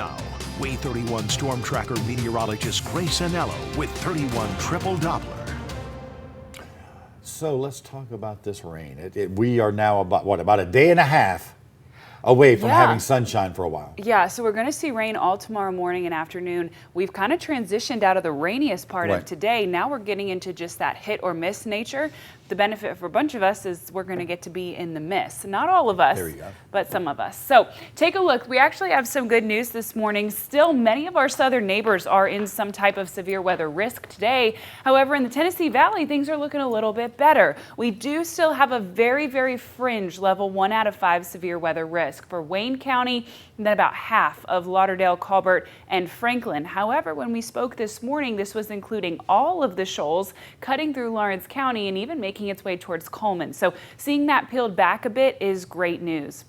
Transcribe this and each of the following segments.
Now, Way 31 Storm Tracker meteorologist Grace Anello with 31 Triple Doppler. So let's talk about this rain. We are now about a day and a half away from having sunshine for a while. Yeah, so we're going to see rain all tomorrow morning and afternoon. We've kind of transitioned out of the rainiest part of today. Now we're getting into just that hit or miss nature. The benefit for a bunch of us is we're going to get to be in the miss. Not all of us, but some of us. So take a look. We actually have some good news this morning. Still, many of our southern neighbors are in some type of severe weather risk today. However, in the Tennessee Valley, things are looking a little bit better. We do still have a very, very fringe level 1 out of 5 severe weather risk for Wayne County, and then about half of Lauderdale, Colbert, and Franklin. However, when we spoke this morning, this was including all of the shoals cutting through Lawrence County and even making its way towards Coleman. So seeing that peeled back a bit is great news.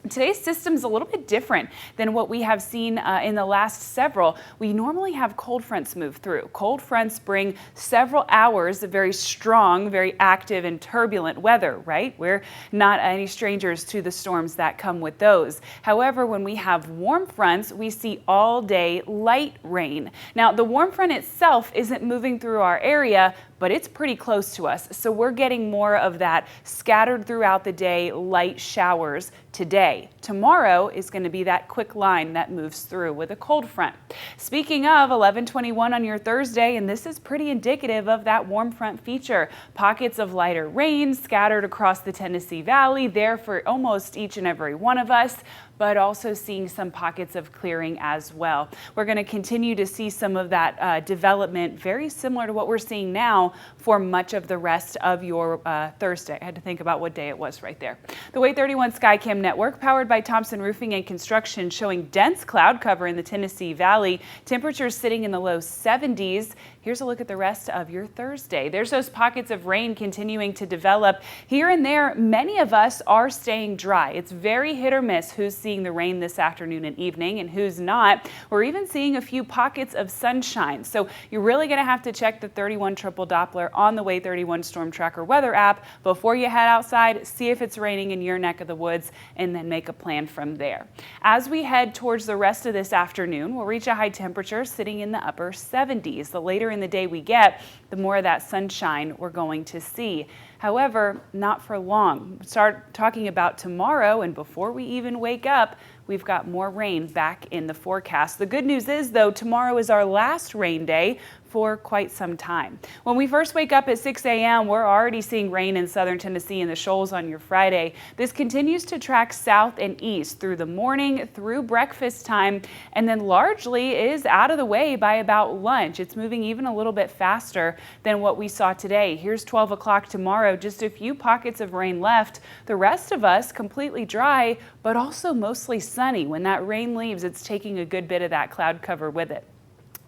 Today's system is a little bit different than what we have seen in the last several. We normally have cold fronts move through. Cold fronts bring several hours of very strong, very active and turbulent weather, right? We're not any strangers to the storms that come with those. However, when we have warm fronts, we see all day light rain. Now, the warm front itself isn't moving through our area, but it's pretty close to us. So we're getting more of that scattered throughout the day light showers today. Tomorrow is going to be that quick line that moves through with a cold front. Speaking of 11:21 on your Thursday, and this is pretty indicative of that warm front feature. Pockets of lighter rain scattered across the Tennessee Valley, there for almost each and every one of us, but also seeing some pockets of clearing as well. We're going to continue to see some of that development very similar to what we're seeing now for much of the rest of your Thursday. I had to think about what day it was right there. The Way 31 Skycam network, powered by Thompson Roofing and Construction, showing dense cloud cover in the Tennessee Valley. Temperatures sitting in the low 70s. Here's a look at the rest of your Thursday. There's those pockets of rain continuing to develop. Here and there, many of us are staying dry. It's very hit or miss who's seeing the rain this afternoon and evening and who's not. We're even seeing a few pockets of sunshine. So you're really going to have to check the 31 Triple Doppler on the Way 31 Storm Tracker weather app before you head outside, see if it's raining in your neck of the woods, and then make a plan from there. As we head towards the rest of this afternoon, we'll reach a high temperature sitting in the upper 70s. The later in the day we get, the more of that sunshine we're going to see. However, not for long. Start talking about tomorrow, and before we even wake up, we've got more rain back in the forecast. The good news is, though, tomorrow is our last rain day for quite some time. When we first wake up at 6 a.m., we're already seeing rain in southern Tennessee in the shoals on your Friday. This continues to track south and east through the morning, through breakfast time, and then largely is out of the way by about lunch. It's moving even a little bit faster than what we saw today. Here's 12 o'clock tomorrow, just a few pockets of rain left. The rest of us completely dry, but also mostly sunny. When that rain leaves, it's taking a good bit of that cloud cover with it.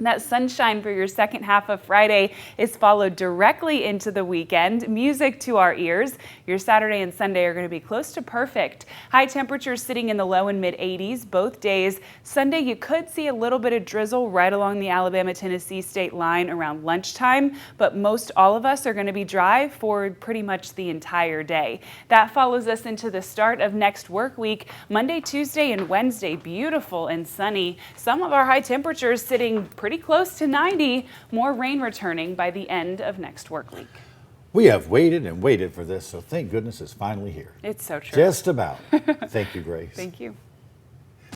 That sunshine for your second half of Friday is followed directly into the weekend. Music to our ears. Your Saturday and Sunday are going to be close to perfect. High temperatures sitting in the low and mid 80s both days. Sunday, you could see a little bit of drizzle right along the Alabama-Tennessee state line around lunchtime, but most all of us are going to be dry for pretty much the entire day. That follows us into the start of next work week. Monday, Tuesday, and Wednesday, beautiful and sunny. Some of our high temperatures sitting pretty close to 90, more rain returning by the end of next work week. We have waited and waited for this, so thank goodness it's finally here. It's so true. Just about. Thank you, Grace. Thank you.